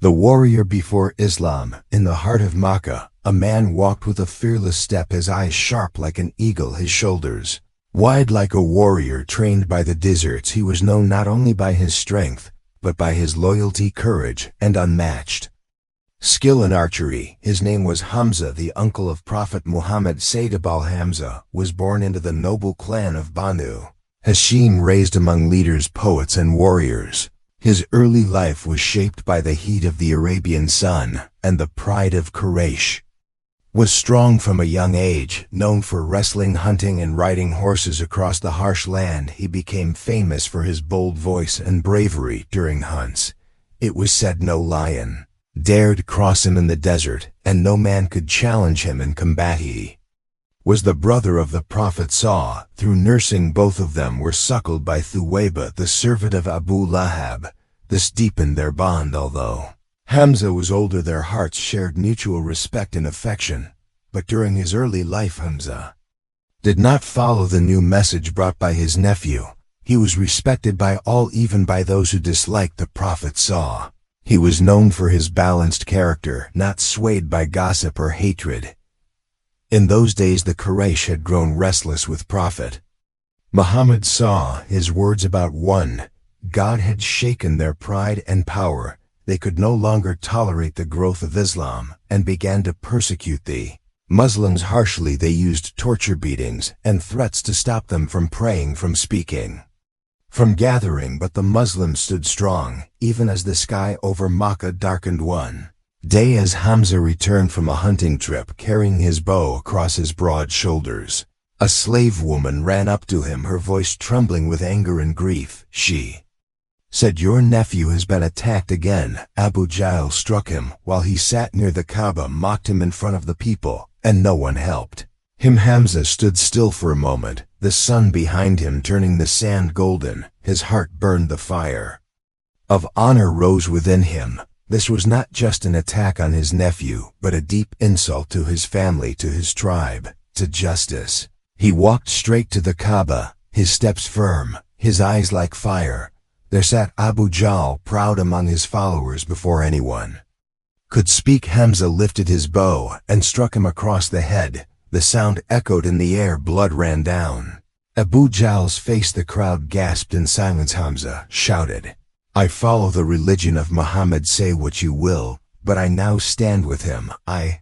The warrior before Islam, in the heart of Makkah, a man walked with a fearless step, his eyes sharp like an eagle, his shoulders wide like a warrior trained by the deserts. He was known not only by his strength, but by his loyalty, courage, and unmatched skill in archery. His name was Hamza, the uncle of Prophet Muhammad. Sayyid al-Hamza was born into the noble clan of Banu Hashim, raised among leaders, poets, and warriors. His early life was shaped by the heat of the Arabian sun, and the pride of Quraysh. Was strong from a young age, known for wrestling, hunting, and riding horses across the harsh land. He became famous for his bold voice and bravery during hunts. It was said no lion dared cross him in the desert, and no man could challenge him in combat. He was the brother of the Prophet Saw. Through nursing, both of them were suckled by Thuwayba, the servant of Abu Lahab. This deepened their bond. Although Hamza was older, their hearts shared mutual respect and affection. But during his early life, Hamza did not follow the new message brought by his nephew. He was respected by all, even by those who disliked the Prophet Saw. He was known for his balanced character, not swayed by gossip or hatred. In those days, the Quraysh had grown restless with Prophet Muhammad Saw. His words about one God had shaken their pride and power. They could no longer tolerate the growth of Islam, and began to persecute the Muslims harshly. They used torture, beatings, and threats to stop them from praying, from speaking, from gathering. But the Muslims stood strong, even as the sky over Makkah darkened one day as Hamza returned from a hunting trip, carrying his bow across his broad shoulders. A slave woman ran up to him, her voice trembling with anger and grief. She said, "Your nephew has been attacked again." Abu Jahl struck him while he sat near the Kaaba, mocked him in front of the people, and no one helped him. Hamza stood still for a moment, the sun behind him turning the sand golden. His heart burned. The fire of honor rose within him. This was not just an attack on his nephew, but a deep insult to his family, to his tribe, to justice. He walked straight to the Kaaba, his steps firm, his eyes like fire. There sat Abu Jahl, proud among his followers. Before anyone could speak, Hamza lifted his bow and struck him across the head. The sound echoed in the air. Blood ran down Abu Jahl's face. The crowd gasped in silence. Hamza shouted, "I follow the religion of Muhammad. Say what you will, but I now stand with him. I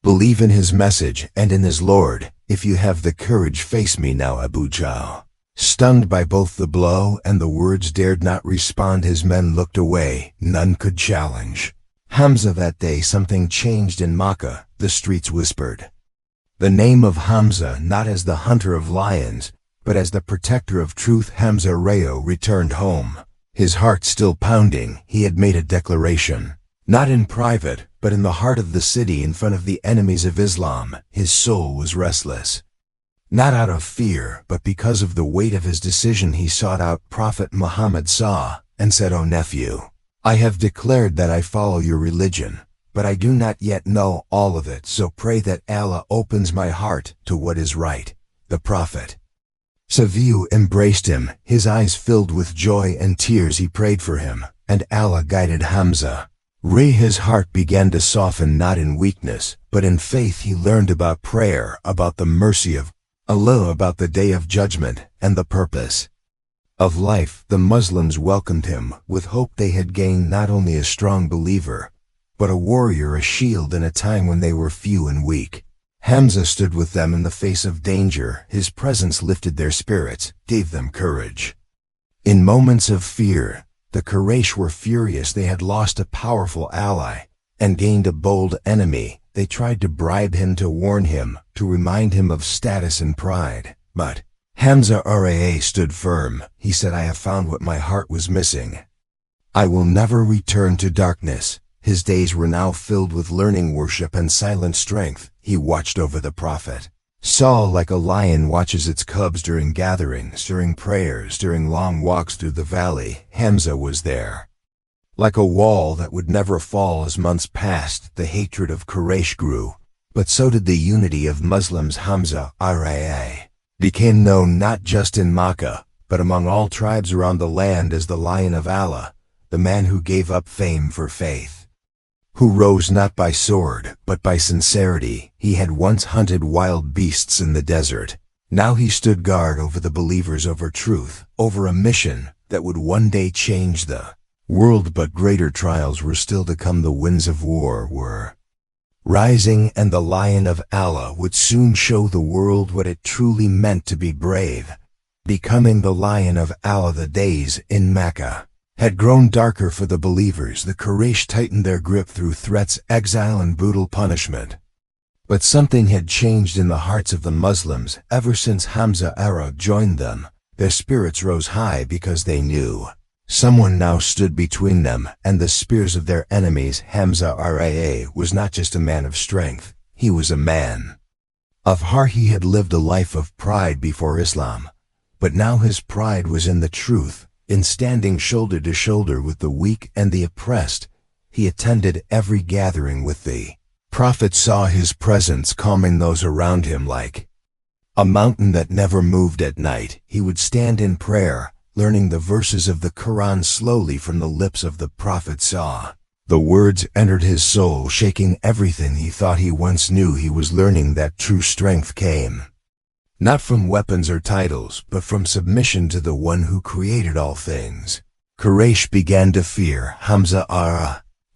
believe in his message and in his Lord. If you have the courage, face me now." Abu Jahl, stunned by both the blow and the words, dared not respond. His men looked away. None could challenge Hamza. That day something changed in Makkah. The streets whispered the name of Hamza, not as the hunter of lions, but as the protector of truth. Hamza Rayo returned home, his heart still pounding. He had made a declaration, not in private, but in the heart of the city, in front of the enemies of Islam. His soul was restless, not out of fear, but because of the weight of his decision. He sought out Prophet Muhammad Saw and said, "O nephew, I have declared that I follow your religion, but I do not yet know all of it, so pray that Allah opens my heart to what is right." The Prophet Saviu embraced him, his eyes filled with joy and tears. He prayed for him, and Allah guided Hamza. His heart began to soften, not in weakness, but in faith. He learned about prayer, about the mercy of Allah, about the day of judgment, and the purpose of life. The Muslims welcomed him with hope. They had gained not only a strong believer, but a warrior, a shield in a time when they were few and weak. Hamza stood with them in the face of danger. His presence lifted their spirits, gave them courage. In moments of fear, the Quraysh were furious. They had lost a powerful ally and gained a bold enemy. They tried to bribe him, to warn him, to remind him of status and pride. But Hamza stood firm. He said, "I have found what my heart was missing. I will never return to darkness." His days were now filled with learning, worship, and silent strength. He watched over the Prophet Saw like a lion watches its cubs during gatherings, during prayers, during long walks through the valley. Hamza was there, like a wall that would never fall. As months passed, the hatred of Quraysh grew, but so did the unity of Muslims. Hamza became known not just in Makkah, but among all tribes around the land as the Lion of Allah, the man who gave up fame for faith. who rose not by sword, but by sincerity. He had once hunted wild beasts in the desert. Now he stood guard over the believers, over truth, over a mission that would one day change the world. But greater trials were still to come. The winds of war were rising, and the Lion of Allah would soon show the world what it truly meant to be brave. Becoming the Lion of Allah, the days in Mecca had grown darker for the believers. The Quraysh tightened their grip through threats, exile, and brutal punishment. But something had changed in the hearts of the Muslims. Ever since Hamza joined them, their spirits rose high because they knew someone now stood between them and the spears of their enemies. Hamza was not just a man of strength, he was a man of heart. He had lived a life of pride before Islam, but now his pride was in the truth, in standing shoulder to shoulder with the weak and the oppressed. He attended every gathering with the Prophet, saw his presence calming those around him like a mountain that never moved. At night, he would stand in prayer, learning the verses of the Quran slowly from the lips of the Prophet. The words entered his soul, shaking everything he thought he once knew. He was learning that true strength came not from weapons or titles, but from submission to the one who created all things. Quraysh began to fear Hamza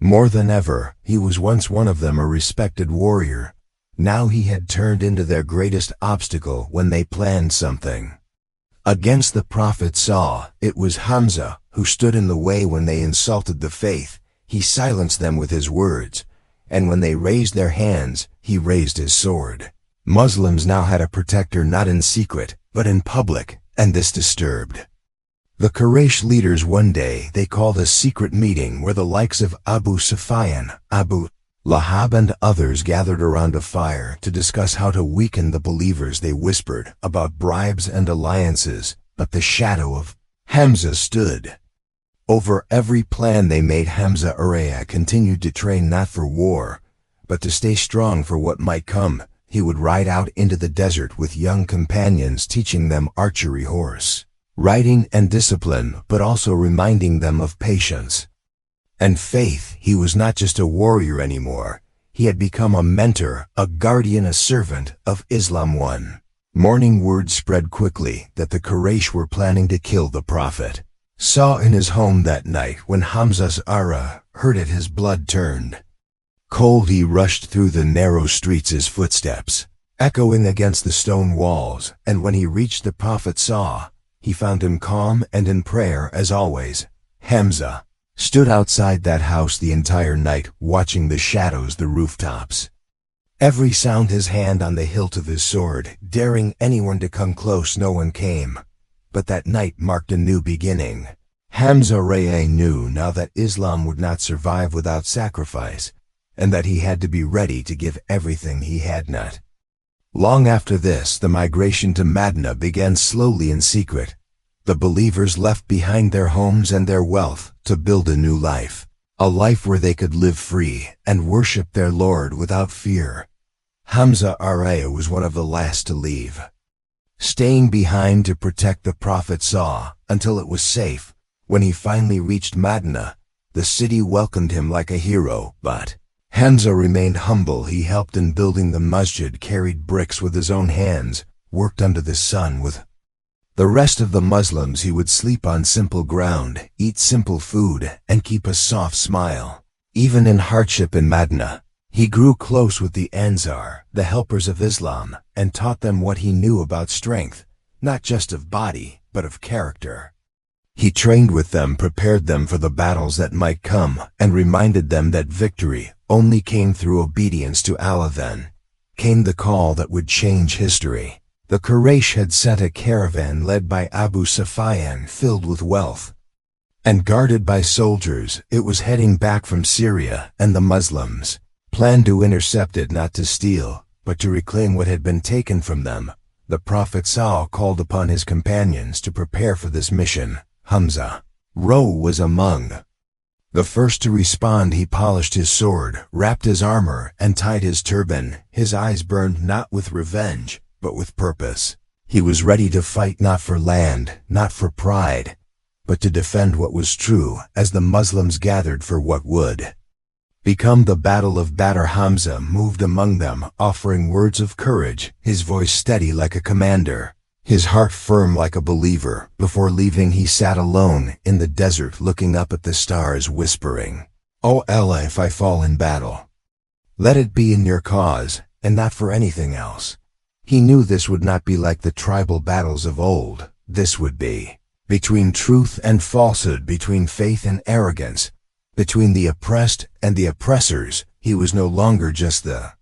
more than ever. He was once one of them, a respected warrior. Now he had turned into their greatest obstacle. When they planned something against the Prophet, it was Hamza who stood in the way. When they insulted the faith, he silenced them with his words, and when they raised their hands, he raised his sword. Muslims now had a protector, not in secret, but in public, and this disturbed the Quraysh leaders. One day they called a secret meeting where the likes of Abu Sufyan, Abu Lahab, and others gathered around a fire to discuss how to weaken the believers. They whispered about bribes and alliances, but the shadow of Hamza stood over every plan they made. Hamza continued to train not for war, but to stay strong for what might come. He would ride out into the desert with young companions, teaching them archery, horse riding, and discipline, but also reminding them of patience and faith. He was not just a warrior anymore. He had become a mentor, a guardian, a servant of Islam. One morning, word spread quickly that the Quraysh were planning to kill the Prophet. In his home that night, when Hamza's heard it, his blood turned cold. He rushed through the narrow streets, his footsteps echoing against the stone walls, and when he reached the Prophet, he found him calm and in prayer as always. Hamza stood outside that house the entire night, watching the shadows, the rooftops, every sound, his hand on the hilt of his sword, daring anyone to come close. No one came, but that night marked a new beginning. Hamza knew now that Islam would not survive without sacrifice, and that he had to be ready to give everything he had. Not long after this, the migration to Medina began, slowly in secret. The believers left behind their homes and their wealth to build a new life, a life where they could live free and worship their Lord without fear. Hamza was one of the last to leave, staying behind to protect the Prophet until it was safe. When he finally reached Medina, the city welcomed him like a hero, but Hamza remained humble. He helped in building the masjid, carried bricks with his own hands, worked under the sun with the rest of the Muslims. He would sleep on simple ground, eat simple food, and keep a soft smile. Even in hardship in Medina, he grew close with the Ansar, the helpers of Islam, and taught them what he knew about strength, not just of body, but of character. He trained with them, prepared them for the battles that might come, and reminded them that victory only came through obedience to Allah. Then came the call that would change history. The Quraysh had sent a caravan led by Abu Sufyan, filled with wealth and guarded by soldiers. It was heading back from Syria, and the Muslims planned to intercept it, not to steal, but to reclaim what had been taken from them. The Prophet called upon his companions to prepare for this mission. Hamza was among the first to respond. He polished his sword, wrapped his armor, and tied his turban. His eyes burned not with revenge, but with purpose. He was ready to fight, not for land, not for pride, but to defend what was true. As the Muslims gathered for what would Become the Battle of Badr. Hamza moved among them, offering words of courage, his voice steady like a commander, his heart firm like a believer. Before leaving, he sat alone in the desert, looking up at the stars, whispering, "O Allah, if I fall in battle, let it be in your cause, and not for anything else." He knew this would not be like the tribal battles of old. This would be between truth and falsehood, between faith and arrogance, between the oppressed and the oppressors. He was no longer just the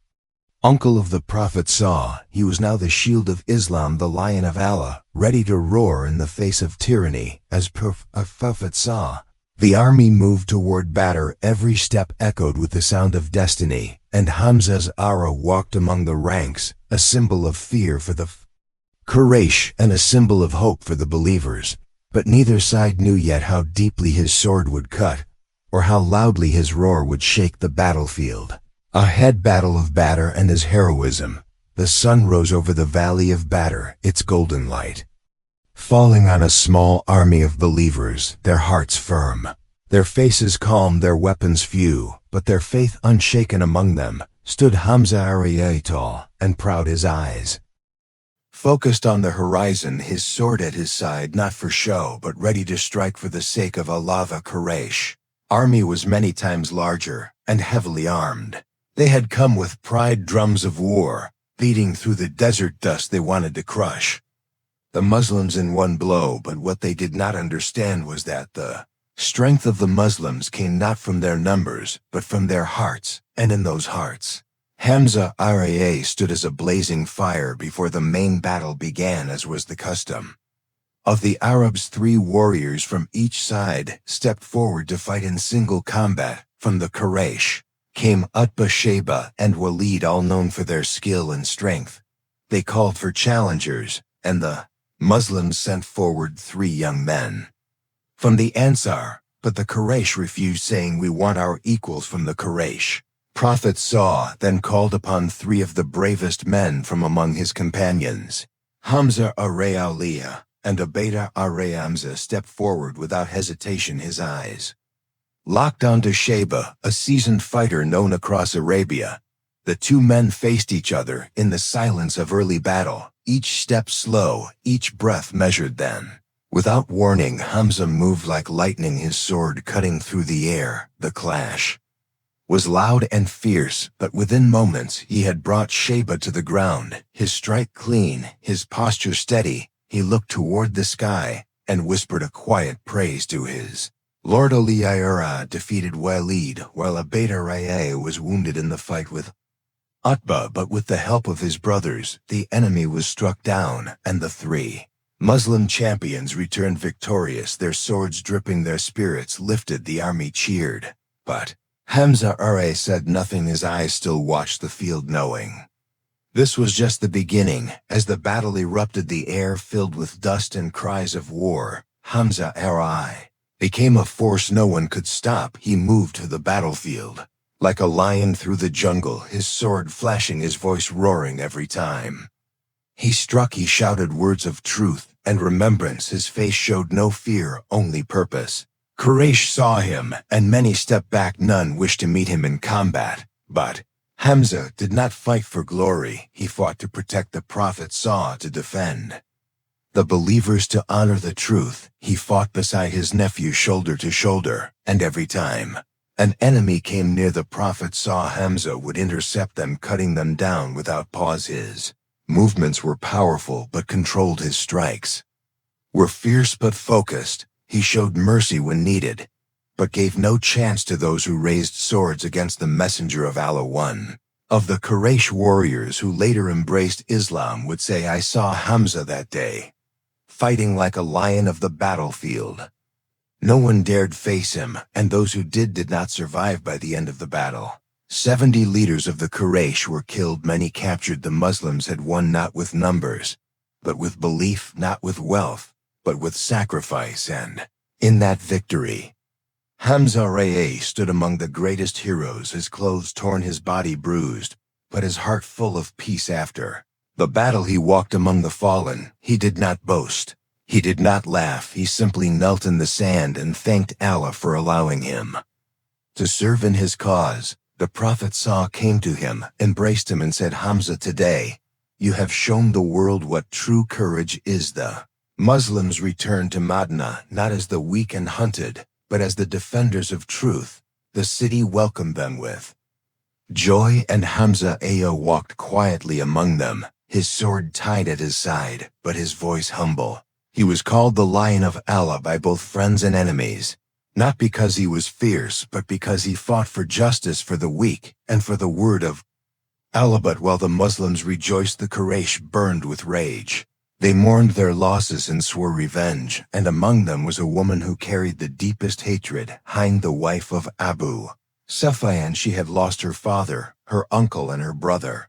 uncle of the Prophet Saw. He was now the shield of Islam, the lion of Allah, ready to roar in the face of tyranny. As Prophet Saw, the army moved toward Badr. Every step echoed with the sound of destiny, and Hamza's aura walked among the ranks, a symbol of fear for the Quraysh and a symbol of hope for the believers. But neither side knew yet how deeply his sword would cut, or how loudly his roar would shake the battlefield. Ahead, Battle of Badr and his heroism. The sun rose over the valley of Badr, its golden light falling on a small army of believers, their hearts firm, their faces calm, their weapons few, but their faith unshaken. Among them stood Hamza, tall and proud, his eyes focused on the horizon, his sword at his side, not for show but ready to strike for the sake of Allah. The Quraysh army was many times larger and heavily armed. They had come with pride, drums of war beating through the desert dust they wanted to crush the Muslims in one blow. But what they did not understand was that the strength of the Muslims came not from their numbers, but from their hearts, and in those hearts, Hamza stood as a blazing fire. Before the main battle began, as was the custom of the Arabs, 3 warriors from each side stepped forward to fight in single combat. From the Quraysh came Utbah, Shayba, and Walid, all known for their skill and strength. They called for challengers, and the Muslims sent forward 3 young men from the Ansar, but the Quraysh refused, saying, "We want our equals from the Quraysh." Prophet Saw then called upon 3 of the bravest men from among his companions. Hamza Aliyah and Ubaidah Hamza stepped forward without hesitation, his eyes locked onto Shayba, a seasoned fighter known across Arabia. The 2 men faced each other in the silence of early battle, each step slow, each breath measured. Then, without warning, Hamza moved like lightning, his sword cutting through the air. The clash was loud and fierce, but within moments he had brought Shayba to the ground, his strike clean, his posture steady. He looked toward the sky and whispered a quiet praise to his Lord. Aliyah defeated Walid, while Ubaidah was wounded in the fight with Utbah, but with the help of his brothers, the enemy was struck down, and the 3 Muslim champions returned victorious, their swords dripping, their spirits lifted. The army cheered, but Hamza said nothing, his eyes still watched the field, knowing this was just the beginning. As the battle erupted, the air filled with dust and cries of war, Hamza became a force no one could stop. He moved to the battlefield like a lion through the jungle, his sword flashing, his voice roaring every time he struck. He shouted words of truth and remembrance, his face showed no fear, only purpose. Quraysh saw him, and many stepped back. None wished to meet him in combat. But Hamza did not fight for glory. He fought to protect the Prophet Saw, to defend the believers, to honor the truth. He fought beside his nephew, shoulder to shoulder, and every time an enemy came near the Prophet Saw, Hamza would intercept them, cutting them down without pause. His movements were powerful, but controlled. His strikes were fierce but focused. He showed mercy when needed, but gave no chance to those who raised swords against the messenger of Allah. One of the Quraysh warriors who later embraced Islam would say, "I saw Hamza that day, fighting like a lion of the battlefield. No one dared face him, and those who did not survive by the end of the battle. 70 leaders of the Quraysh were killed, many captured. The Muslims had won not with numbers, but with belief, not with wealth, but with sacrifice, and in that victory, Hamza stood among the greatest heroes, his clothes torn, his body bruised, but his heart full of peace. After the battle, he walked among the fallen. He did not boast. He did not laugh. He simply knelt in the sand and thanked Allah for allowing him To serve in his cause, the Prophet came to him, embraced him and said, Hamza, today, you have shown the world what true courage is. The Muslims returned to Medina not as the weak and hunted, but as the defenders of truth. The city welcomed them with joy, and Hamza walked quietly among them, his sword tied at his side, but his voice humble. He was called the Lion of Allah by both friends and enemies, not because he was fierce, but because he fought for justice for the weak and for the word of Allah. But while the Muslims rejoiced, the Quraysh burned with rage. They mourned their losses and swore revenge, and among them was a woman who carried the deepest hatred, Hind, the wife of Abu Sufyan. She had lost her father, her uncle, and her brother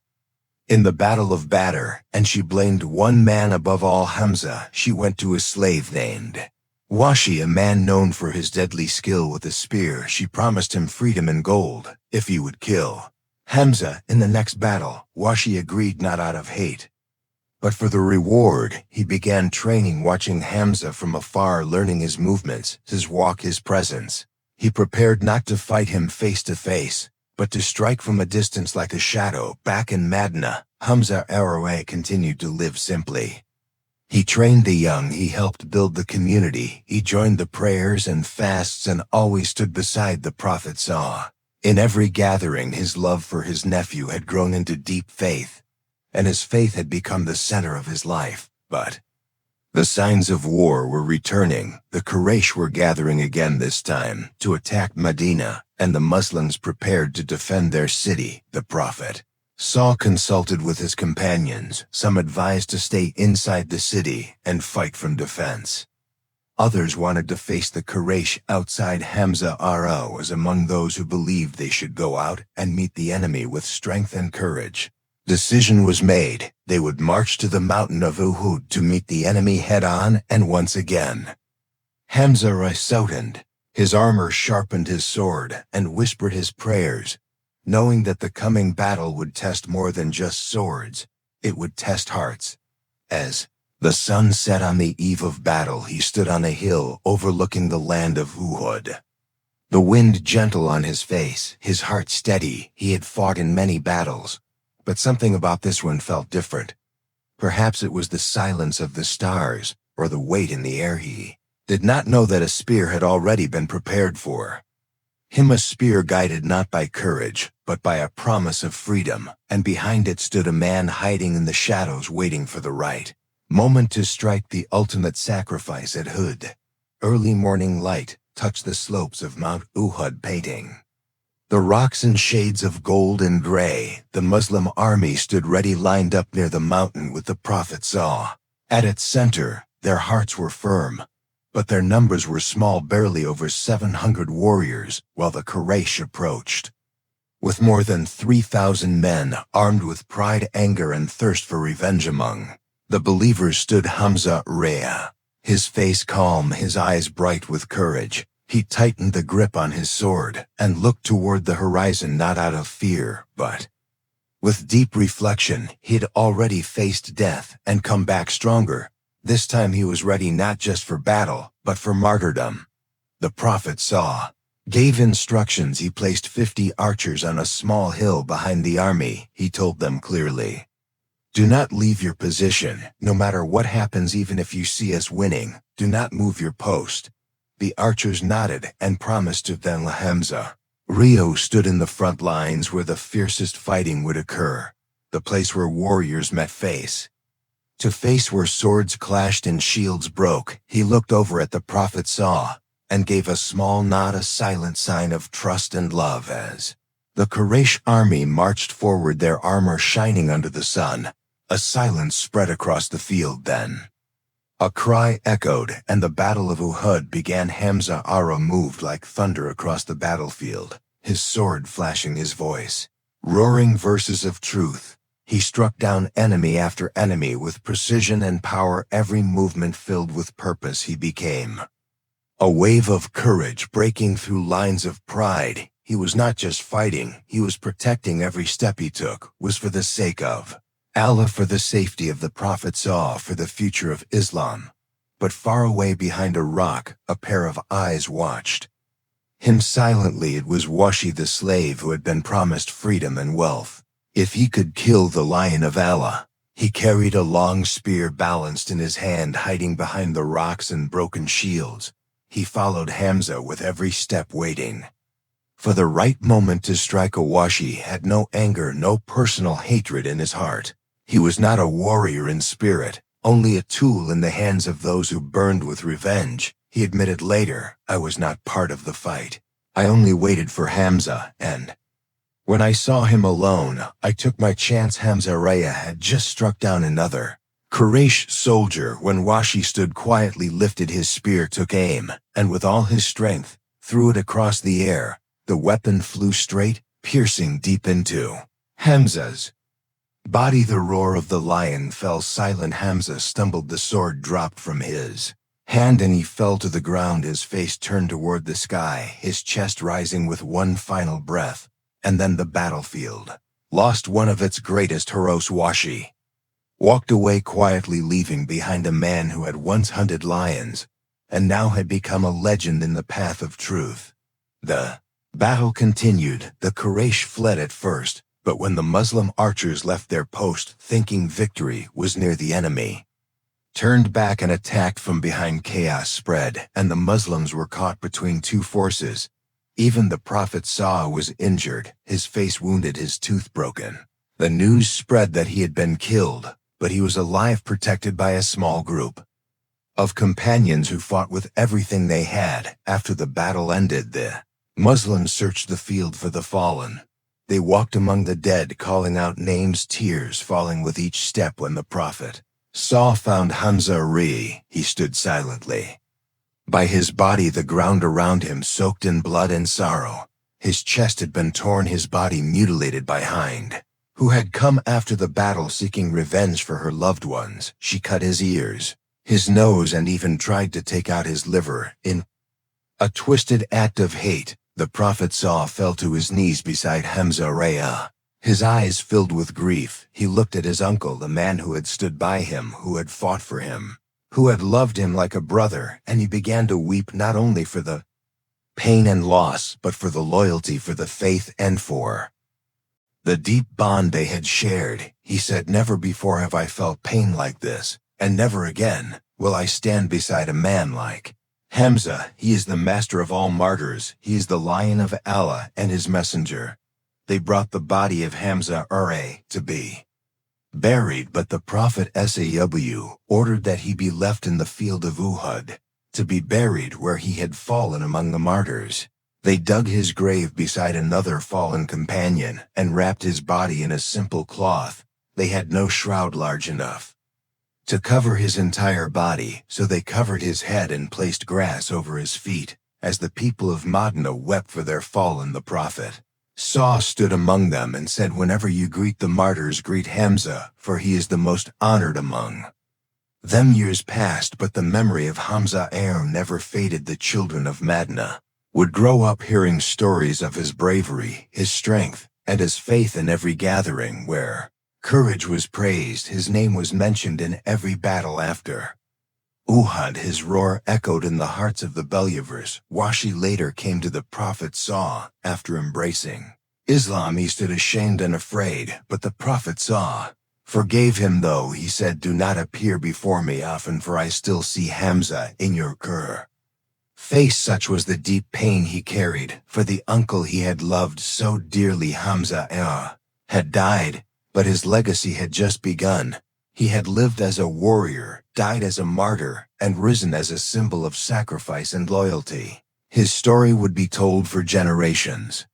in the Battle of Badr, and she blamed one man above all, Hamza. She went to a slave named Washi, a man known for his deadly skill with a spear. She promised him freedom and gold if he would kill Hamza in the next battle. Washi agreed, not out of hate, but for the reward. He began training, watching Hamza from afar, learning his movements, his walk, his presence. He prepared not to fight him face to face, but to strike from a distance like a shadow. Back in Medina, Hamza continued to live simply. He trained the young, he helped build the community, he joined the prayers and fasts, and always stood beside the Prophet. In every gathering, his love for his nephew had grown into deep faith, and his faith had become the center of his life. But the signs of war were returning. The Quraysh were gathering again, this time to attack Medina, and the Muslims prepared to defend their city. The Prophet consulted with his companions. Some advised to stay inside the city and fight from defense. Others wanted to face the Quraysh outside. Hamza was among those who believed they should go out and meet the enemy with strength and courage. Decision was made. They would march to the mountain of Uhud to meet the enemy head-on, and once again Hamza shouted. His armor sharpened his sword and whispered his prayers, knowing that the coming battle would test more than just swords. It would test hearts. As the sun set on the eve of battle, he stood on a hill overlooking the land of Uhud. The wind gentle on his face, his heart steady. He had fought in many battles, but something about this one felt different. Perhaps it was the silence of the stars, or the weight in the air. He did not know that a spear had already been prepared for him, a spear guided not by courage, but by a promise of freedom, and behind it stood a man hiding in the shadows, waiting for the right moment to strike the ultimate sacrifice. At Uhud, early morning light touched the slopes of Mount Uhud, painting the rocks in shades of gold and gray. The Muslim army stood ready, lined up near the mountain with the Prophet at its center. Their hearts were firm, but their numbers were small, barely over 700 warriors, while the Quraysh approached with more than 3,000 men, armed with pride, anger, and thirst for revenge. Among the believers stood Hamza, his face calm, his eyes bright with courage. He tightened the grip on his sword and looked toward the horizon, not out of fear, but with deep reflection. He'd already faced death and come back stronger. This time he was ready, not just for battle, but for martyrdom. The Prophet gave instructions. He placed 50 archers on a small hill behind the army. He told them clearly, "Do not leave your position, no matter what happens. Even if you see us winning, do not move your post." The archers nodded and promised to them. Hamza stood in the front lines where the fiercest fighting would occur, the place where warriors met face to face, where swords clashed and shields broke. He looked over at the Prophet and gave a small nod, a silent sign of trust and love, as the Quraysh army marched forward, their armor shining under the sun. A silence spread across the field. Then a cry echoed, and the Battle of Uhud began. Hamza moved like thunder across the battlefield, his sword flashing, his voice roaring verses of truth. He struck down enemy after enemy with precision and power, every movement filled with purpose. He became a wave of courage breaking through lines of pride. He was not just fighting, he was protecting. Every step he took was for the sake of Allah, for the safety of the Prophet, for the future of Islam. But far away behind a rock, a pair of eyes watched. Him silently it was Washi the slave who had been promised freedom and wealth. If he could kill the Lion of Allah, he carried a long spear balanced in his hand, hiding behind the rocks and broken shields. He followed Hamza with every step, waiting for the right moment to strike. Washi had no anger, no personal hatred in his heart. He was not a warrior in spirit, only a tool in the hands of those who burned with revenge. He admitted later, "I was not part of the fight. I only waited for Hamza, and when I saw him alone, I took my chance." Hamza Raya had just struck down another Quraysh soldier when Washi stood quietly, lifted his spear, took aim, and with all his strength, threw it across the air. The weapon flew straight, piercing deep into Hamza's body. The roar of the lion fell silent. Hamza stumbled, the sword dropped from his hand, and he fell to the ground, his face turned toward the sky, his chest rising with one final breath. And then the battlefield lost one of its greatest heroes. Washi walked away quietly, leaving behind a man who had once hunted lions and now had become a legend in the path of truth. The battle continued. The Quraysh fled at first, but when the Muslim archers left their post, thinking victory was near, the enemy turned back and attacked from behind. Chaos spread, and the Muslims were caught between two forces. Even the Prophet was injured, his face wounded, his tooth broken. The news spread that he had been killed, but he was alive, protected by a small group of companions who fought with everything they had. After the battle ended, the Muslims searched the field for the fallen. They walked among the dead, calling out names, tears falling with each step. When the Prophet found Hamza, he stood silently by his body, the ground around him soaked in blood and sorrow. His chest had been torn, his body mutilated by Hind, who had come after the battle seeking revenge for her loved ones. She cut his ears, his nose, and even tried to take out his liver. In a twisted act of hate, the Prophet fell to his knees beside Hamza. His eyes filled with grief. He looked at his uncle, the man who had stood by him, who had fought for him, who had loved him like a brother, and he began to weep, not only for the pain and loss, but for the loyalty, for the faith, and for the deep bond they had shared. He said, "Never before have I felt pain like this, and never again will I stand beside a man like Hamza. He is the master of all martyrs. He is the Lion of Allah and his messenger." They brought the body of Hamza to be buried, but the Prophet ordered that he be left in the field of Uhud, to be buried where he had fallen among the martyrs. They dug his grave beside another fallen companion and wrapped his body in a simple cloth. They had no shroud large enough to cover his entire body, so they covered his head and placed grass over his feet. As the people of Medina wept for their fallen, the Prophet stood among them and said, "Whenever you greet the martyrs, greet Hamza, for he is the most honored among them." Years passed, but the memory of Hamza never faded. The children of Medina would grow up hearing stories of his bravery, his strength, and his faith. In every gathering where courage was praised, his name was mentioned. In every battle after Uhud, his roar echoed in the hearts of the believers. Washi later came to the Prophet after embracing Islam. He stood ashamed and afraid, but the Prophet forgave him, though he said, "Do not appear before me often, for I still see Hamza in your face." Such was the deep pain he carried for the uncle he had loved so dearly. Hamza had died, but his legacy had just begun. He had lived as a warrior, died as a martyr, and risen as a symbol of sacrifice and loyalty. His story would be told for generations,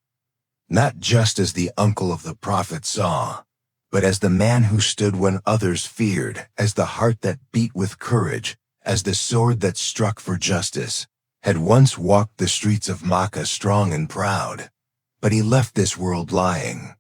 not just as the uncle of the Prophet but as the man who stood when others feared, as the heart that beat with courage, as the sword that struck for justice. Had once walked the streets of Makkah strong and proud, but he left this world lying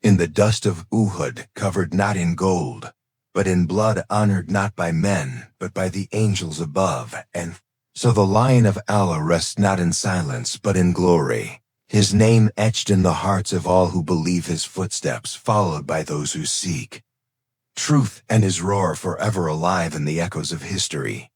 in the dust of Uhud, covered not in gold, but in blood, honored not by men, but by the angels above. And so the Lion of Allah rests not in silence, but in glory, his name etched in the hearts of all who believe, his footsteps followed by those who seek truth, and his roar forever alive in the echoes of history.